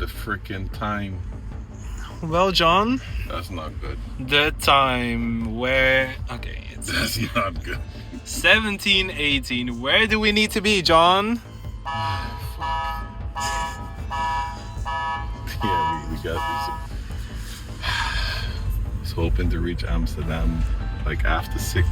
the freaking time. Well, John, That's not good. the time where... Okay, it's That's not good. 17:18. Where do we need to be, John? Yeah, we got this. I was hoping to reach Amsterdam like after 6.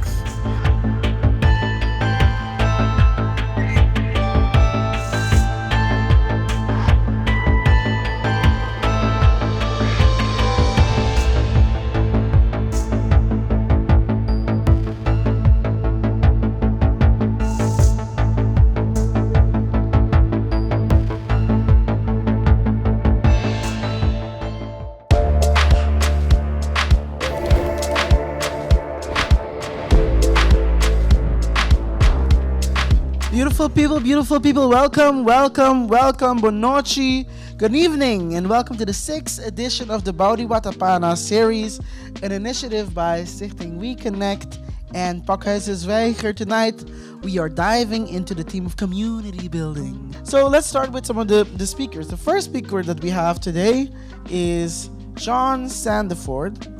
Beautiful people, welcome, Bonochi, good evening, and welcome to the 6th edition of the Bou di Watapana series, an initiative by Stichting We Connect and Pakhuis de Zwijger. Tonight, we are diving into the theme of community building. So let's start with some of the speakers. The first speaker that we have today is John Sandeford.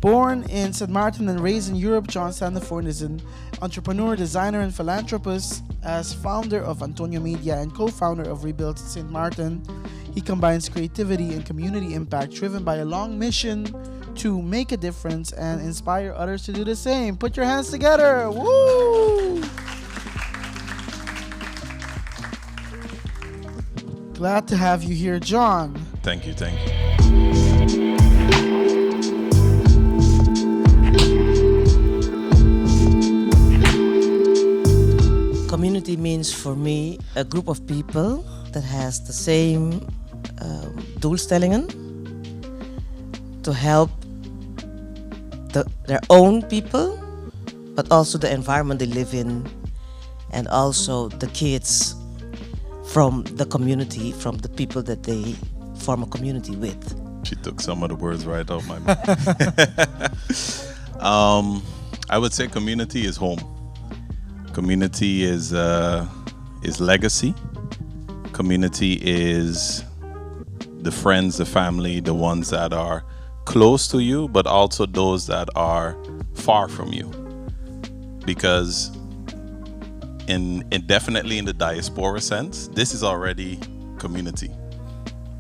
Born in St. Martin and raised in Europe, John Sandeford is an entrepreneur, designer, and philanthropist. As founder of Antonio Media and co-founder of Rebuild St. Martin, he combines creativity and community impact driven by a long mission to make a difference and inspire others to do the same. Put your hands together. Woo! Glad to have you here, John. Thank you. Community means for me a group of people that has the same doelstellingen to help their own people, but also the environment they live in, and also the kids from the community, from the people that they form a community with. She took some of the words right out my mouth. I would say community is home. Community is legacy. Community is the friends, the family, the ones that are close to you, but also those that are far from you. Because definitely in the diaspora sense, this is already community.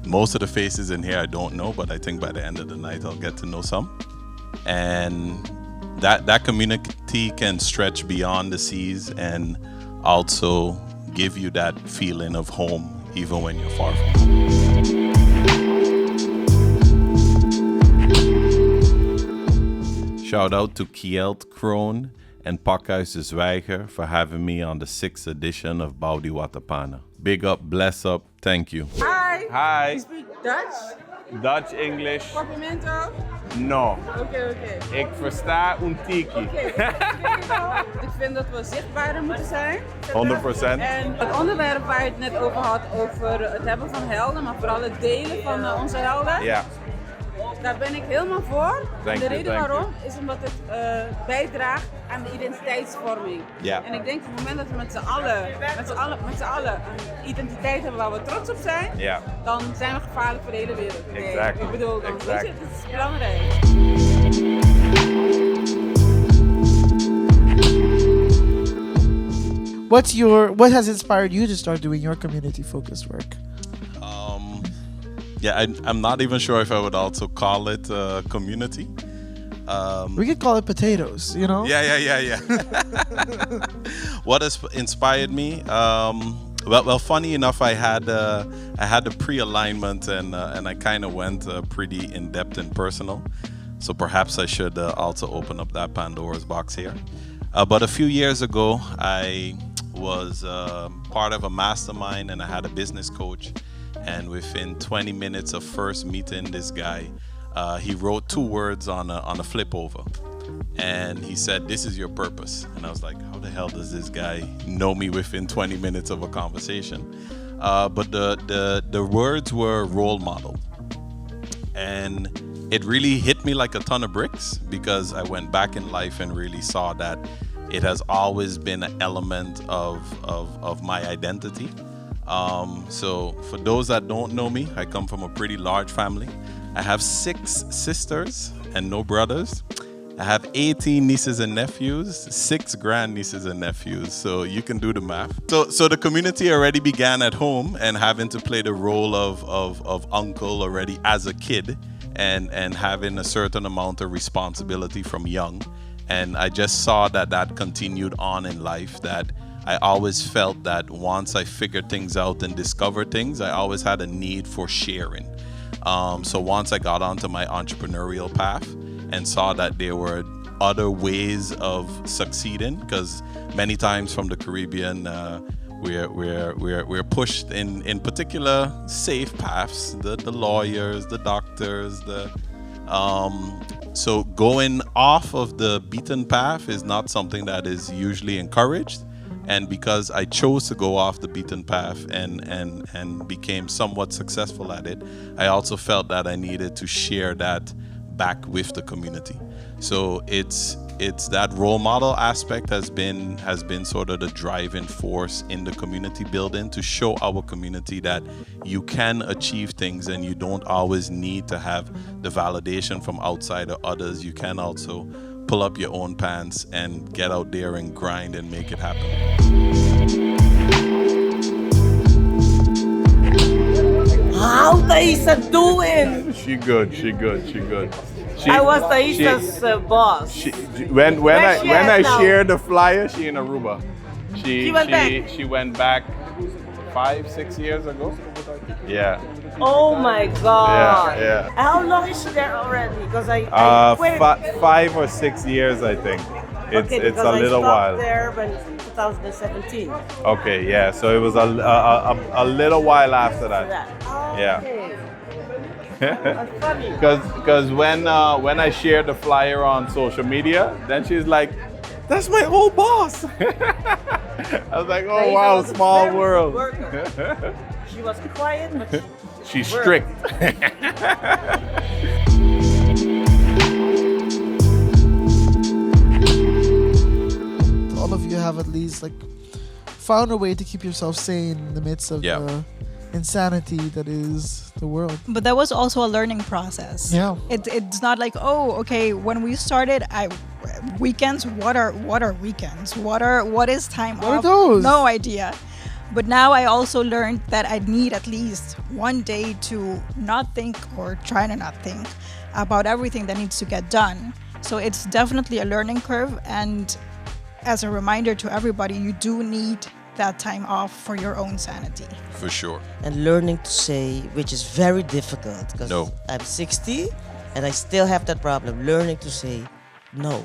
Most of the faces in here I don't know, but I think by the end of the night I'll get to know some. And that community can stretch beyond the seas and also give you that feeling of home even when you're far from home. Shout out to Kjeld Kroon and Pakhuis de Zwijger for having me on the 6th edition of Bou di Watapana. Big up, bless up, thank you. Hi. You speak Dutch? Dutch, English? Complimento? No. Oké. Ik versta un tiki. Ik vind dat we zichtbaarder moeten zijn. 100%. En het onderwerp waar je het net over had, over het hebben van helden, maar vooral het delen van onze helden. Ja. Daar ben ik helemaal voor. Thank de you, reden waarom is omdat het bijdraagt aan de identiteitsvorming. Ja. En ik denk op het moment dat we met z'n allen een identiteit hebben waar we trots op zijn, dan zijn we gevaarlijk voor de hele wereld. Exactly. Ik bedoel, dan weet je, het is belangrijk. What has inspired you to start doing your community-focused work? I'm not even sure if I would also call it community. We could call it potatoes, you know? Yeah. What has inspired me? Well, funny enough, I had the pre-alignment and I kind of went pretty in-depth and personal. So perhaps I should also open up that Pandora's box here. But a few years ago, I was part of a mastermind and I had a business coach. And within 20 minutes of first meeting this guy, he wrote 2 words on a flip over. And he said, "This is your purpose." And I was like, how the hell does this guy know me within 20 minutes of a conversation? But the words were role model. And it really hit me like a ton of bricks because I went back in life and really saw that it has always been an element of my identity. So for those that don't know me, I come from a pretty large family. I have 6 sisters and no brothers. I have 18 nieces and nephews, 6 grandnieces and nephews. So you can do the math. So the community already began at home and having to play the role of uncle already as a kid and having a certain amount of responsibility from young. And I just saw that continued on in life, that I always felt that once I figured things out and discovered things, I always had a need for sharing. So once I got onto my entrepreneurial path and saw that there were other ways of succeeding, because many times from the Caribbean, we're pushed in particular safe paths, the lawyers, the doctors, so going off of the beaten path is not something that is usually encouraged. And because I chose to go off the beaten path and became somewhat successful at it, I also felt that I needed to share that back with the community. So it's that role model aspect has been sort of the driving force in the community building, to show our community that you can achieve things and you don't always need to have the validation from outside or others. You can also pull up your own pants and get out there and grind and make it happen. How Thaisa doing? She good. I was Thaisa's boss. When I now? shared the flyer, she in Aruba. She went back? She went back 5-6 years ago. Yeah. Oh my God. Yeah. How long is she there already? Because I quit. 5 or 6 years, I think. It's a little I while. stopped there in 2017. Okay, yeah. So it was a little while after that. Yeah. Okay. That's funny. Because when I shared the flyer on social media, then she's like, "That's my old boss." I was like, "Oh Thaisa wow, was a small very world." good worker. She was quiet, but She's worked. strict. All of you have at least found a way to keep yourself sane in the midst of the insanity that is the world. But that was also a learning process. Yeah. It's not like, oh, okay, when we started, weekends, what are weekends? What is time off? What are those? No idea. But now I also learned that I need at least one day to not think, or try to not think about everything that needs to get done. So it's definitely a learning curve, and as a reminder to everybody, you do need that time off for your own sanity. For sure. and learning to say, which is very difficult because No. I'm 60 and I still have that problem, learning to say no.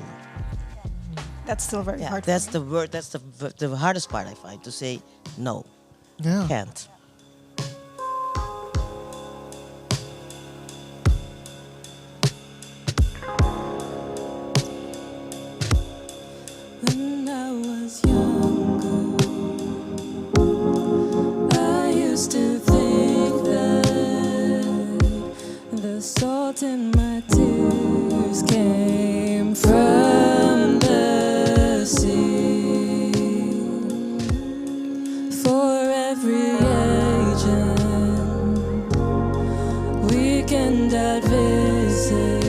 That's still very hard. That's the word. That's the hardest part I find, to say no. Yeah. Can't. When I was younger, I used to think that the salt in my tears came from the sea. For every agent, weekend I'd visit,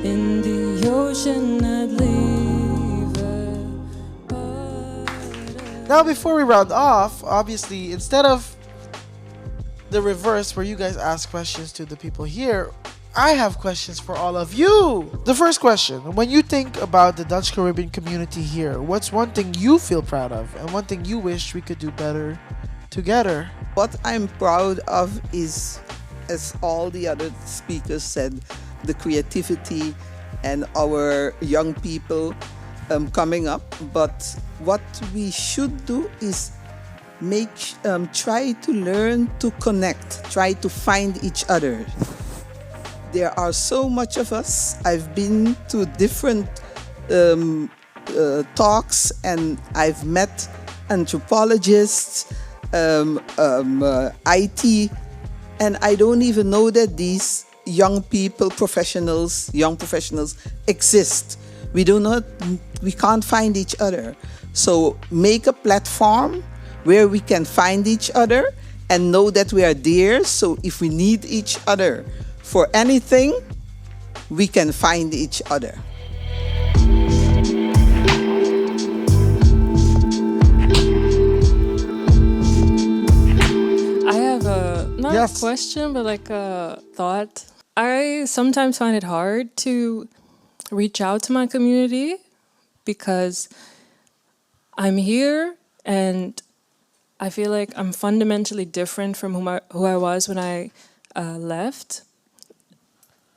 in the ocean I'd leave a part of. Now, before we round off, obviously, instead of the reverse where you guys ask questions to the people here, I have questions for all of you. The first question: when you think about the Dutch Caribbean community here, what's one thing you feel proud of and one thing you wish we could do better together? What I'm proud of is, as all the other speakers said, the creativity and our young people coming up. But what we should do is try to learn to connect, try to find each other. There are so much of us. I've been to different talks and I've met anthropologists, IT, and I don't even know that these young professionals exist. We can't find each other. So make a platform where we can find each other and know that we are there. So if we need each other for anything, we can find each other. I have not Yes. a question, but like a thought. I sometimes find it hard to reach out to my community because I'm here and I feel like I'm fundamentally different from who I was when I left.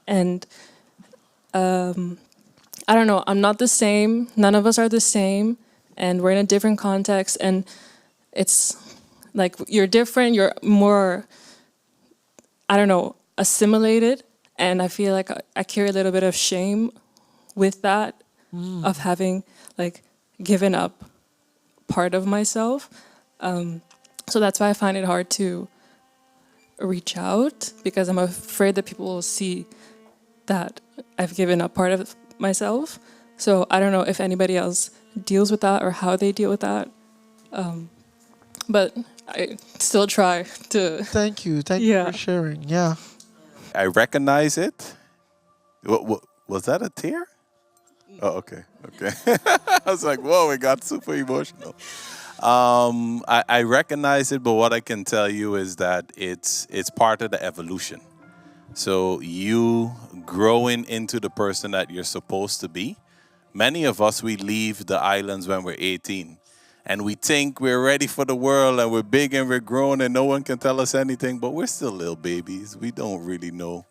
And I don't know, I'm not the same. None of us are the same. And we're in a different context. And it's like you're different, you're more, I don't know, assimilated. And I feel like I carry a little bit of shame with that, of having like given up part of myself. So that's why I find it hard to reach out, because I'm afraid that people will see that I've given up part of myself. So I don't know if anybody else deals with that or how they deal with that. But I still try to. Thank you. Thank you for sharing. Yeah. I recognize it. Was that a tear? Oh, okay. Okay. I was like, whoa, it got super emotional. I recognize it, but what I can tell you is that it's part of the evolution. So you growing into the person that you're supposed to be. Many of us, we leave the islands when we're 18. And we think we're ready for the world and we're big and we're grown and no one can tell us anything, but we're still little babies. We don't really know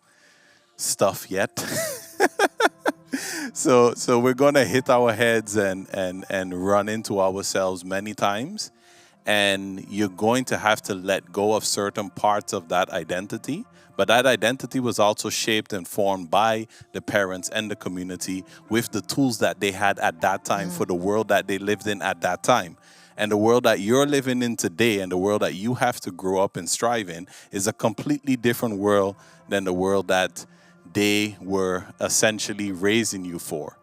stuff yet. So we're going to hit our heads and run into ourselves many times. And you're going to have to let go of certain parts of that identity. But that identity was also shaped and formed by the parents and the community with the tools that they had at that time for the world that they lived in at that time. And the world that you're living in today and the world that you have to grow up and strive in is a completely different world than the world that they were essentially raising you for.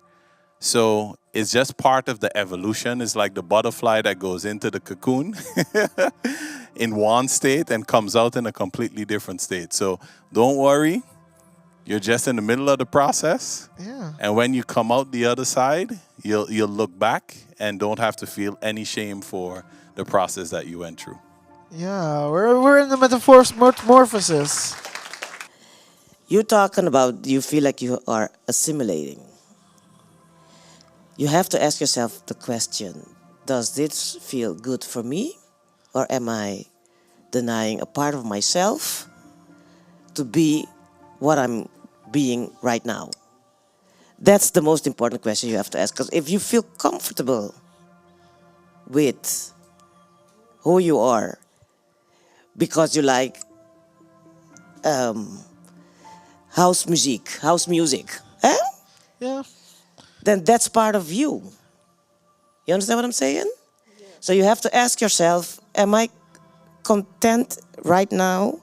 So it's just part of the evolution. It's like the butterfly that goes into the cocoon in one state and comes out in a completely different state. So don't worry. You're just in the middle of the process. Yeah. And when you come out the other side, you'll look back and don't have to feel any shame for the process that you went through. Yeah, we're in the metamorphosis. You're talking about you feel like you are assimilating. You have to ask yourself the question, does this feel good for me? Or am I denying a part of myself to be what I'm being right now? That's the most important question you have to ask. Because if you feel comfortable with who you are, because you like house music, eh? Yeah. Then that's part of you. You understand what I'm saying? Yeah. So you have to ask yourself, am I content right now,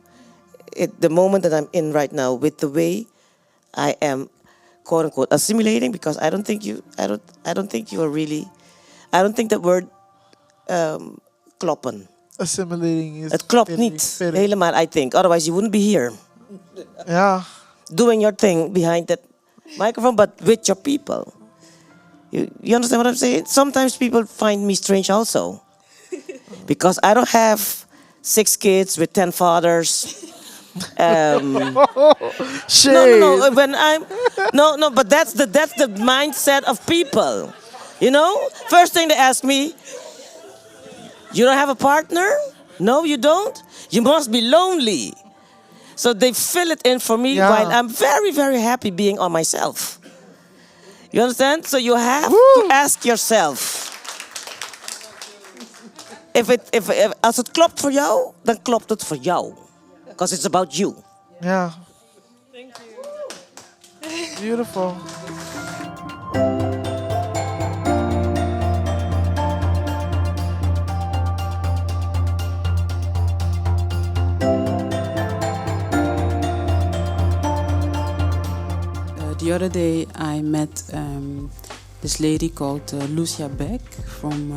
at the moment that I'm in right now, with the way I am, quote unquote, assimilating? Because I don't think you are really, I don't think that word kloppen. Assimilating is Het klopt niet helemaal, I think. Otherwise you wouldn't be here. Yeah. Doing your thing behind that microphone, but with your people. You understand what I'm saying? Sometimes people find me strange also. Because I don't have 6 kids with 10 fathers. Shade. No. When I'm no, but that's the mindset of people. You know? First thing they ask me, you don't have a partner? No, you don't? You must be lonely. So they fill it in for me while I'm very, very happy being on myself. You understand? So you have to ask yourself. Als het klopt voor jou, dan klopt het voor jou. Because it's about you. Yeah. Thank you. Beautiful. The other day I met this lady called Lucia Beck from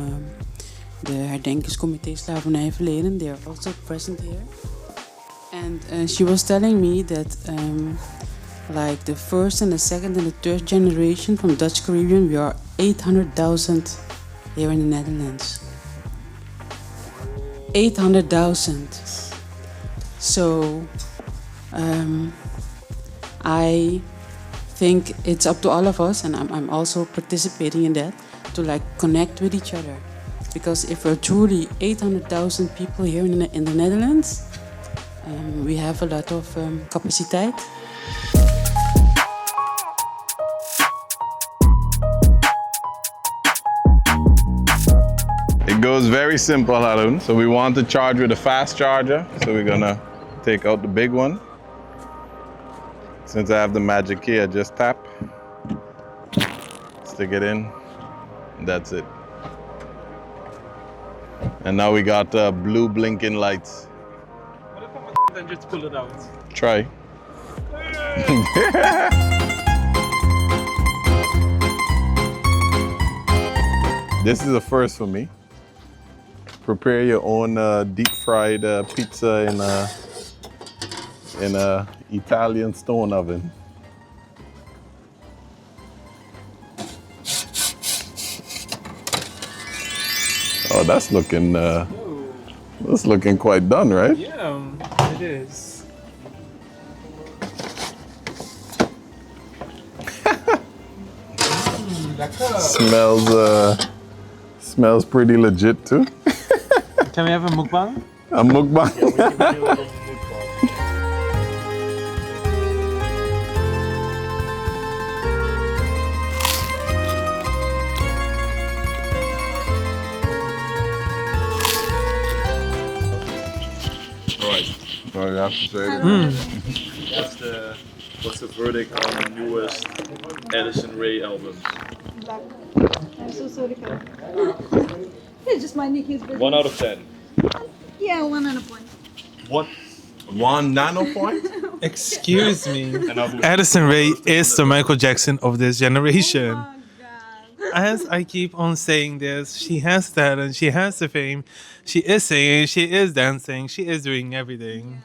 de herdenkingscomité slavernijverleden. They are also present here. And she was telling me that like the first and the second and the third generation from Dutch Caribbean, we are 800,000 here in the Netherlands. 800,000. So I think it's up to all of us, and I'm also participating in that, to like connect with each other. Because if we're truly 800,000 people here in the Netherlands, we have a lot of capaciteit. It goes very simple, Harun. So we want to charge with a fast charger. So we're gonna take out the big one. Since I have the magic key, I just tap, stick it in, and that's it. And now we got blue blinking lights. What if I'm then just pull it out? Try. This is a first for me. Prepare your own deep fried pizza in a Italian stone oven. Oh, that's looking quite done, right? Yeah, it is. Smells pretty legit too. Can we have a mukbang? A mukbang? Yeah, we can do a mukbang. Oh, you have to say it. What's the verdict on the newest Addison Rae albums? I'm so sorry. It's just my Nikki's business. 1 out of 10. Yeah, 1 and a point. What? 1 nano point? Excuse me. Addison Rae is the Michael Jackson of this generation. Oh As I keep on saying this, she has talent, she has the fame, she is singing, she is dancing, she is doing everything.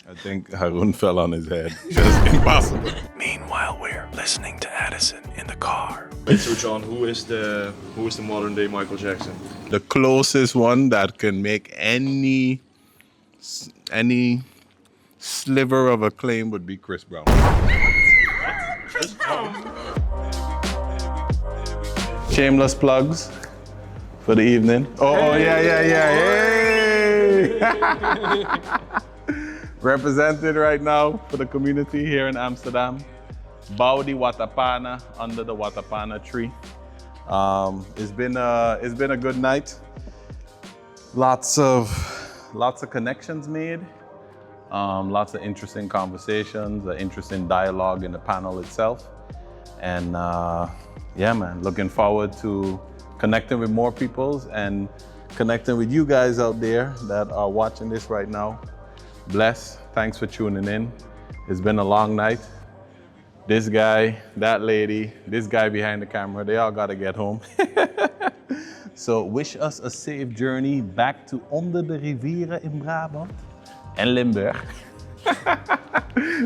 I think Harun fell on his head. Just impossible. Meanwhile, we're listening to Addison in the car. So, John, who is the modern day Michael Jackson? The closest one that can make any sliver of a claim would be Chris Brown. Chris Brown? Shameless plugs for the evening. Oh, yeah. Hey! Represented right now for the community here in Amsterdam. Bou di Watapana, under the Watapana tree. It's been a good night. Lots of connections made. Lots of interesting conversations, interesting dialogue in the panel itself. And yeah, man, looking forward to connecting with more people and connecting with you guys out there that are watching this right now. Bless, thanks for tuning in. It's been a long night. This guy, that lady, this guy behind the camera, they all gotta get home. So wish us a safe journey back to onder de rivieren in Brabant and Limburg.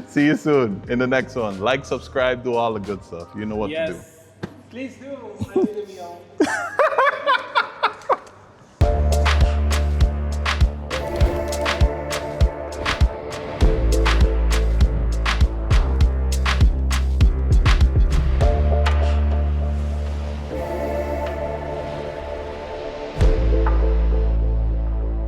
See you soon in the next one. Like, subscribe, do all the good stuff. You know what to do. Please do.